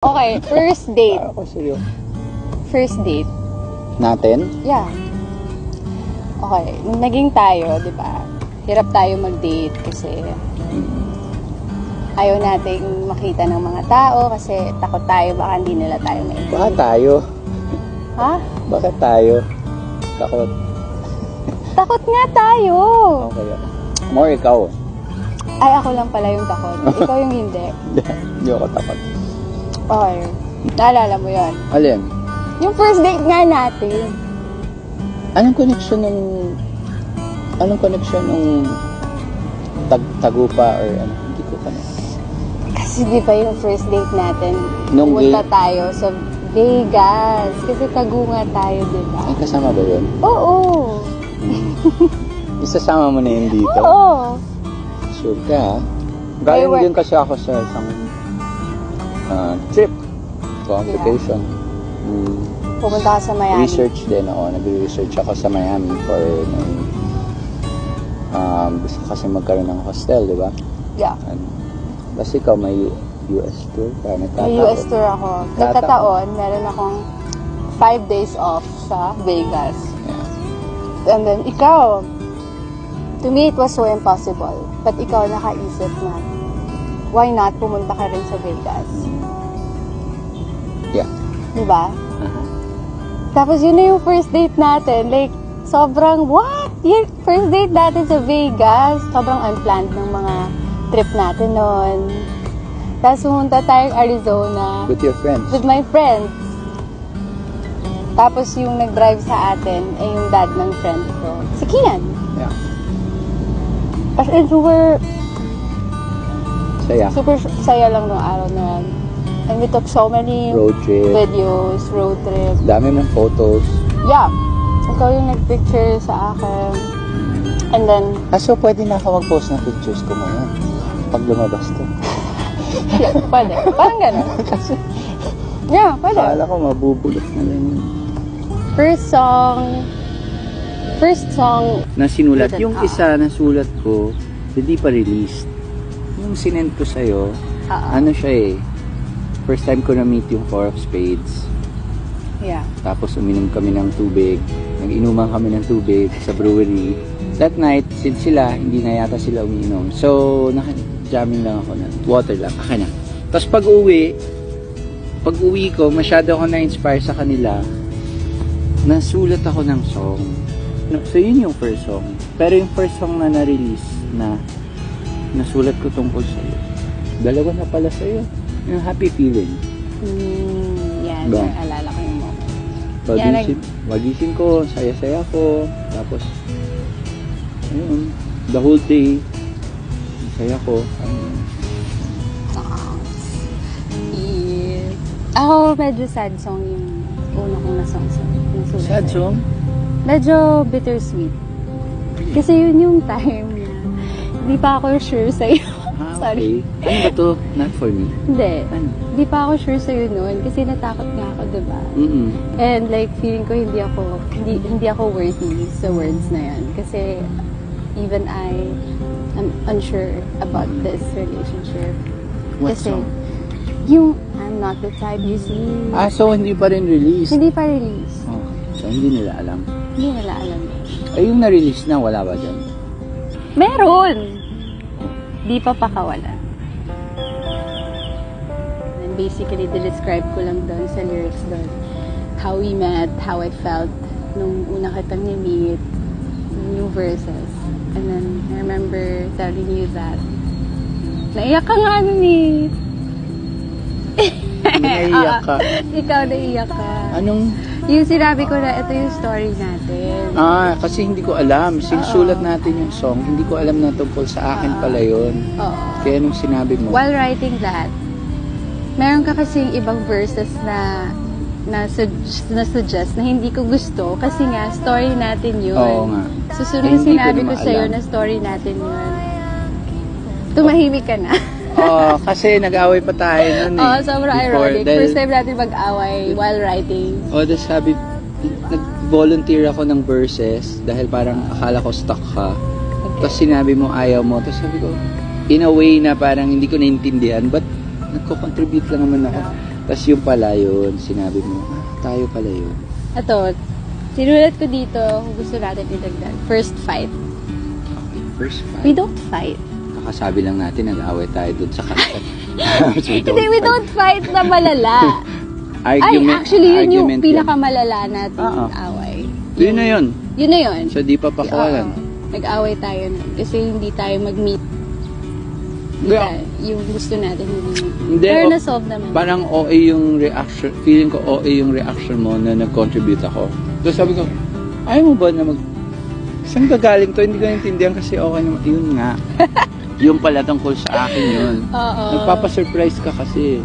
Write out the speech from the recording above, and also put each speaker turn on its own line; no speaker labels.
Okay, first date.
Ako sa'yo.
First date.
Natin?
Yeah. Okay, nung naging tayo, di ba? Hirap tayo mag-date kasi ayaw nating makita ng mga tao kasi takot tayo baka hindi nila tayo
Baka
maintindihan.
tayo.
Ha?
Baka tayo. Takot.
Takot nga tayo!
Okay. More ikaw.
Ay, ako lang pala yung takot. Ikaw yung hindi.
Hindi ako takot.
Okay. Naalala mo yon?
Alin?
Yung first date nga natin.
Anong connection nung tagupa or ano? Hindi ko pa na.
Kasi di ba yung first date natin,
Nung
pumunta tayo sa Vegas. Kasi tagunga tayo, di ba?
Ay, kasama ba yun?
Oo.
Isasama mo na yun dito?
Oo.
Sure ka, ha? Galing din kasi ako sa isang trip. Vacation.
Pumunta ka sa Miami.
Research din ako. Nag-research ako sa Miami for gusto kasi magkaroon ng hostel, di ba?
Yeah.
Kasi ikaw may US tour ka.
May US tour ako. Nagkataon, meron akong 5 days off sa Vegas.
Yeah.
And then, ikaw, to me, it was so impossible. But ikaw nakaisip na, why not pumunta ka rin sa Vegas?
Yeah.
Diba? Tapos yun na yung first date natin. Like, sobrang, what? Yung first date natin sa Vegas. Sobrang unplanned ng mga trip natin noon. Tapos pumunta tayong Arizona.
With your friends?
With my friends. Tapos yung nag-drive sa atin ay yung dad ng friend ko. Si Kian.
Yeah.
As in, super saya lang nung araw na yan. And we took so many
Road trip.
videos, road trip.
Dami mong photos.
Yeah. Ikaw yung nag-picture sa akin. And then,
So pwede na ako mag-post ng pictures ko ngayon. Pag lumabas to.
yeah, pwede. Parang gano'n.
Kasi
Yeah, pwede.
akala ko mabubulot na lang yun.
First song.
Na sinulat. Yung
Ah.
isa na sulat ko, hindi pa released. Yung sinend ko sa'yo, ano siya eh, first time ko na-meet yung Four of Spades.
Yeah.
Tapos uminom kami ng tubig. Nag-inuman kami ng tubig sa brewery. That night, since sila, hindi na yata sila umiinom. So, naka-jamming lang ako na. Water lang. Akin na. Tapos pag-uwi ko, masyado ako na-inspire sa kanila. Nasulat ako ng song. So, yun yung first song. Pero yung first song na na-release na nasulat ko tungkol sa'yo. Dalawa na pala sa'yo. Yung Happy Feeling.
Yan,
Ba?
alala ko yung moment.
Magising ko, saya-saya ko. Tapos, ayun, the whole day, saya ko. Ayun.
Ako, medyo sad song yung una kong nasulat.
Sad song?
Medyo bittersweet. Kasi yun yung time na hindi pa ako sure sa'yo. Sorry.
Okay. Ano ba to? Not for me?
Hindi.
Ano?
Hindi pa ako sure sa'yo noon kasi natakot nga ako, diba? And like, feeling ko hindi ako worthy sa words na yan. Kasi even I am unsure about this relationship.
What
Kasi
song?
yung I'm not the type you see.
So hindi pa rin released?
Hindi pa release.
Oh, so hindi nila alam.
Hindi nila alam.
Yung na-release na, wala ba dyan?
Meron! Di pa pakawalan. And basically, describe ko lang doon sa lyrics doon. How we met, how I felt nung una kitang ni-meet, yung verses. And then, I remember telling you that naiyak ka nga nun eh.
Naiyak ka.
Ikaw naiyak ka.
Anong?
Yung sinabi ko na ito yung story natin.
Kasi hindi ko alam. Sinusulat natin yung song, hindi ko alam na tungkol sa akin pala yun.
Oo.
Kaya nung sinabi mo,
While writing that, meron ka kasing ibang verses na suggest na hindi ko gusto kasi nga story natin yun.
Oo nga.
Susunod
Hindi
sinabi
ko
ko sa'yo
alam.
na story natin yun. Tumahimik ka na.
kasi nag-away pa tayo nun eh.
Sobrang
Before,
ironic. First time natin mag-away while writing.
Tapos sabi, nag-volunteer ako ng verses dahil parang akala ko stuck ka.
Okay.
Tapos sinabi mo ayaw mo. Tapos sabi ko, in a way na parang hindi ko naintindihan, but nagko-contribute lang naman ako. Tapos yung pala yun, sinabi mo, tayo pala yun.
Ito, sinulat ko dito, kung gusto natin idagdag. First fight.
Okay, first fight.
We don't fight.
Kakasabi lang natin, nag-away tayo dun sa kanta.
Hindi, we don't fight na malala. Actually, yun yung pinakamalala natin away.
Yun na yun.
Yun na yun.
So, di pa pakawalan.
Nag-away tayo nun. Kasi hindi tayo mag-meet. Yung gusto natin hindi. Pero na-solve naman.
Parang OA yung reaction, feeling ko OA yung reaction mo na nag-contribute ako. So sabi ko, ayaw mo ba na saan gagaling to? Hindi ko naintindihan kasi okay naman. Yun nga. Yung pala tungkol sa akin yun.
Oo.
Nagpapasurprise ka kasi.